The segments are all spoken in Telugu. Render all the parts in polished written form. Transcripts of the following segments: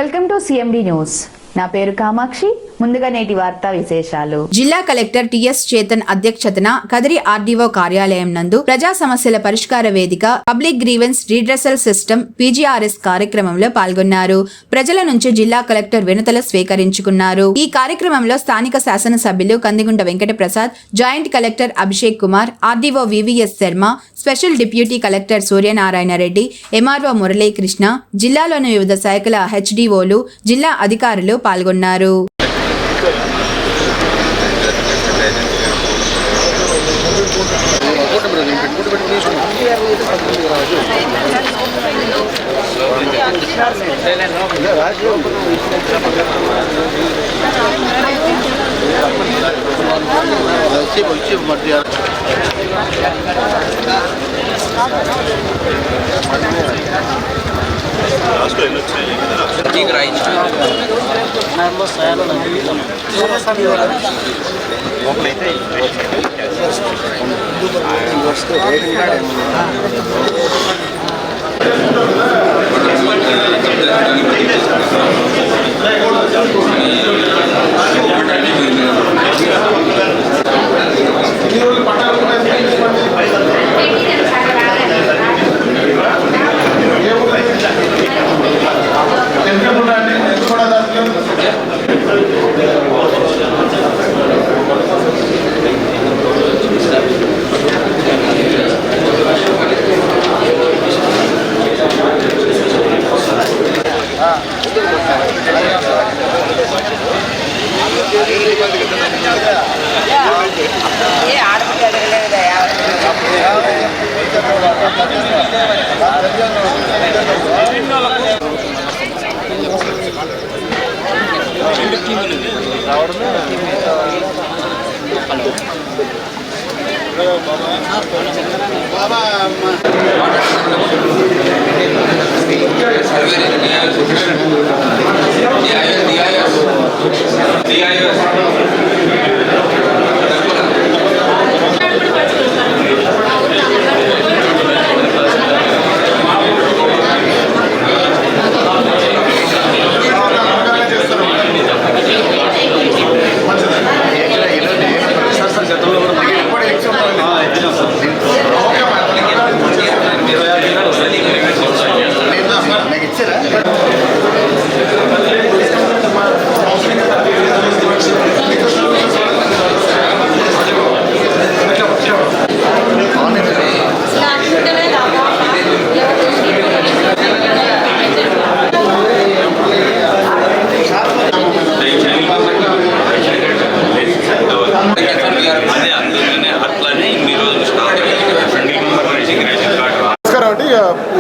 Welcome to CMD news. నా పేరు కామాక్షి. ముందుగా నేటి వార్తా విశేషాలు. జిల్లా కలెక్టర్ టిఎస్ చేతన్ అధ్యక్షతన కదిరి ఆర్డీఓ కార్యాలయం నందు ప్రజా సమస్యల పరిష్కార వేదిక public grievance redressal system PGRS కార్యక్రమంలో పాల్గొన్నారు. ప్రజల నుంచి జిల్లా కలెక్టర్ వినతులు స్వీకరించుకున్నారు. ఈ కార్యక్రమంలో స్థానిక శాసనసభ్యులు Kandigunta Venkata Prasad, joint collector Abhishek Kumar, RDO VVS Sharma, special deputy collector Suryanarayana Reddy, MRO Muralikrishna, జిల్లాలోని వివిధ శాఖల హెచ్డీఓలు, జిల్లా అధికారులు పాల్గొన్నారు.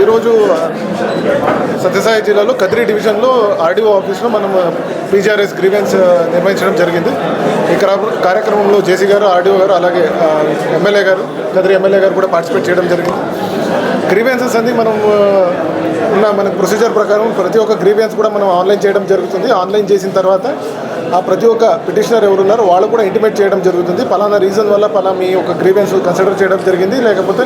ఈరోజు సత్యసాయి జిల్లాలో కదిరి డివిజన్లో ఆర్డీఓ ఆఫీస్లో మనం పీజీఆర్ఎస్ గ్రీవెన్స్ నిర్వహించడం జరిగింది. ఈ కార్యక్రమంలో జేసీ గారు, ఆర్డీఓ గారు, అలాగే ఎమ్మెల్యే గారు, కదిరి ఎమ్మెల్యే గారు కూడా పార్టిసిపేట్ చేయడం జరిగింది. గ్రీవెన్సెస్ అన్ని మనం మన ప్రొసీజర్ ప్రకారం ప్రతి ఒక్క గ్రీవెన్స్ కూడా మనం ఆన్లైన్ చేయడం జరుగుతుంది. ఆన్లైన్ చేసిన తర్వాత ఆ ప్రతి ఒక్క పిటిషనర్ ఎవరున్నారో వాళ్ళు కూడా ఇంటిమేట్ చేయడం జరుగుతుంది. పలానా రీజన్ వల్ల మీ ఒక గ్రీవెన్స్ కన్సిడర్ చేయడం జరిగింది, లేకపోతే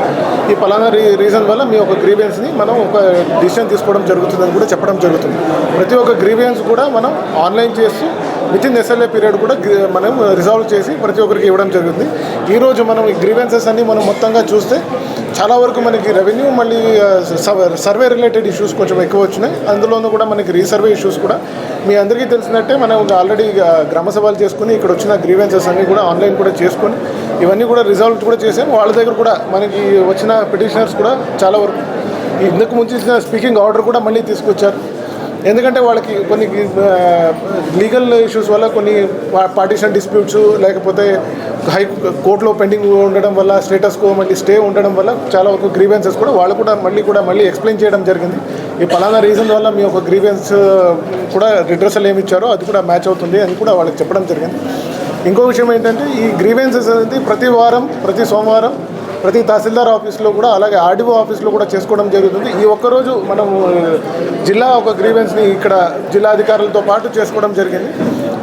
ఈ పలానా రీజన్ వల్ల మీ ఒక గ్రీవెన్స్ని మనం ఒక డిసిషన్ తీసుకోవడం జరుగుతుందని కూడా చెప్పడం జరుగుతుంది. ప్రతి ఒక్క గ్రీవెన్స్ కూడా మనం ఆన్లైన్ చేస్తూ వితిన్ ఎస్ఎల్ఏ పీరియడ్ కూడా మనం రిజాల్వ్ చేసి ప్రతి ఒక్కరికి ఇవ్వడం జరుగుతుంది. ఈరోజు మనం ఈ గ్రీవెన్సెస్ అన్ని మనం మొత్తంగా చూస్తే చాలా వరకు మనకి రెవెన్యూ, మళ్ళీ సర్వే రిలేటెడ్ ఇష్యూస్ కొంచెం ఎక్కువ వచ్చినాయి. అందులోనూ కూడా మనకి రీసర్వే ఇష్యూస్ కూడా మీ అందరికీ తెలిసినట్టే మనం ఆల్రెడీ గ్రామ సభలు చేసుకుని ఇక్కడ వచ్చిన గ్రీవెన్సెస్ అన్నీ కూడా ఆన్లైన్ కూడా చేసుకొని ఇవన్నీ కూడా రిజాల్వ్ కూడా చేసాము. వాళ్ళ దగ్గర కూడా మనకి వచ్చిన పిటిషనర్స్ కూడా చాలా వరకు ఇందుకు ముందు ఇచ్చిన స్పీకింగ్ ఆర్డర్ కూడా మళ్ళీ తీసుకొచ్చారు. ఎందుకంటే వాళ్ళకి కొన్ని లీగల్ ఇష్యూస్ వల్ల కొన్ని పార్టీషన్ డిస్ప్యూట్స్, లేకపోతే హై కోర్టులో పెండింగ్ ఉండడం వల్ల, స్టేటస్ కో మళ్ళీ స్టే ఉండడం వల్ల చాలా వరకు గ్రీవెన్సెస్ కూడా వాళ్ళు కూడా మళ్ళీ ఎక్స్ప్లెయిన్ చేయడం జరిగింది. ఈ పలానా రీజన్ వల్ల మీ ఒక గ్రీవెన్స్ కూడా రిడ్రెసల్ ఏమి ఇచ్చారో అది కూడా మ్యాచ్ అవుతుంది అని కూడా వాళ్ళకి చెప్పడం జరిగింది. ఇంకో విషయం ఏంటంటే ఈ గ్రీవెన్సెస్ అనేది ప్రతి వారం, ప్రతి సోమవారం ప్రతి తహసీల్దార్ ఆఫీస్లో కూడా, అలాగే ఆర్డీఓ ఆఫీస్లో కూడా చేసుకోవడం జరుగుతుంది. ఈ ఒక్కరోజు మనం జిల్లా ఒక గ్రీవెన్స్ని ఇక్కడ జిల్లా అధికారులతో పాటు చేసుకోవడం జరిగింది.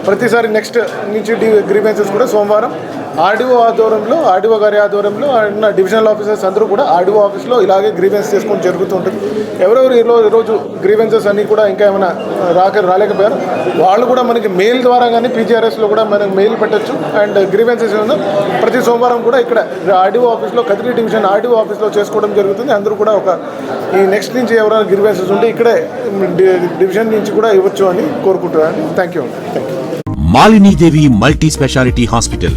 ప్రతిసారి నెక్స్ట్ నుంచి గ్రీవెన్సెస్ కూడా సోమవారం ఆర్డీఓ ఆధ్వర్యంలో, ఆర్డీఓ గారి ఆధ్వర్యంలో ఉన్న డివిజనల్ ఆఫీసర్స్ అందరూ కూడా ఆర్డీఓ ఆఫీస్లో ఇలాగే గ్రీవెన్స్ చేసుకొని జరుగుతూ ఉంటుంది. ఎవరెవరు ఈరోజు గ్రీవెన్సెస్ అన్నీ కూడా ఇంకా ఏమైనా రాలేకపోయారు వాళ్ళు కూడా మనకి మెయిల్ ద్వారా కానీ పీజీఆర్ఎస్లో కూడా మనకి మెయిల్ పెట్టచ్చు. అండ్ గ్రీవెన్సెస్ ప్రతి సోమవారం కూడా ఇక్కడ ఆర్డీఓ ఆఫీస్లో, కదిరి డివిజన్ ఆర్డీఓ ఆఫీస్లో చేసుకోవడం జరుగుతుంది. అందరూ కూడా ఈ నెక్స్ట్ నుంచి ఎవరైనా గ్రీవెన్సెస్ ఉంటే ఇక్కడే డివిజన్ నుంచి కూడా ఇవ్వచ్చు అని కోరుకుంటున్నాను. Thank you. Malinidevi multi speciality hospital,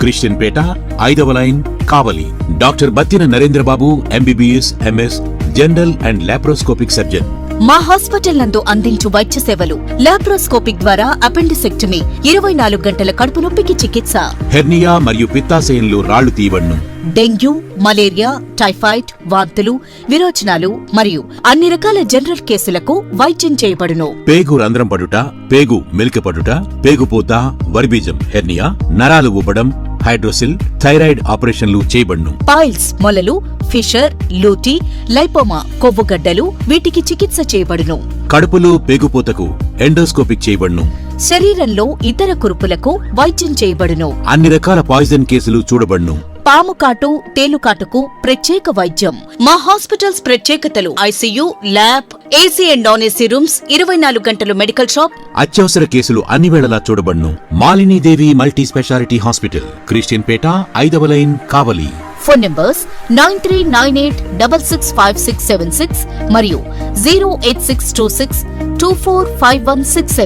Christian Peta, 5వ line, Kavali. Doctor Battina Narendrababu, MBBS, MS, general and laparoscopic surgeon. మా హాస్పిటల్ నందు అందించు వైద్య సేవలు: లాప్రోస్కోపిక్ ద్వారా అపెండిసెక్టమీ, 24 గంటల కడుపు నొప్పికి చికిత్స, హెర్నియా మరియు పిత్తాశయంలో రాళ్లు తీయబడును, డెంగ్యూ, మలేరియా, టైఫాయిడ్, వాంతులు, విరోచనాలు మరియు అన్ని రకాల జనరల్ కేసులకు వైద్యం చేయబడును. పేగు రంధ్రం పడుట, పేగు మెలికపడుట, పేగుపోత, వర్బీజం, హెర్నియా, నరాలు ఉబ్బడం, హైడ్రోసిల్, థైరాయిడ్ ఆపరేషన్లు చేయబడును. పైల్స్, మొలలు, ఫిషర్, లూటీ, లైపోమా, కొవ్వుగడ్డలు వీటికి చికిత్స చేయబడును. కడుపులో పేగుపోతకు ఎండోస్కోపిక్ చేయబడును. శరీరంలో ఇతర కురుపులకు వైద్యం చేయబడును. అన్ని రకాల పాయిజన్ కేసులు చూడబడును. పాము కాటు, తేలుకాటుకు ప్రత్యేక వైద్యం. మా హాస్పిటల్స్ ప్రత్యేకతలు: ICU, lab, AC and non AC rooms, 24 గంటలు మెడికల్ షాప్. అత్యవసర కేసులు అన్ని వేళలా చూడబడును. Malinidevi multi speciality hospital, Christian Peta, 5వ లైన్, కావలి. ఫోన్ నంబర్స్ 9398665676 మరియు 08626245167.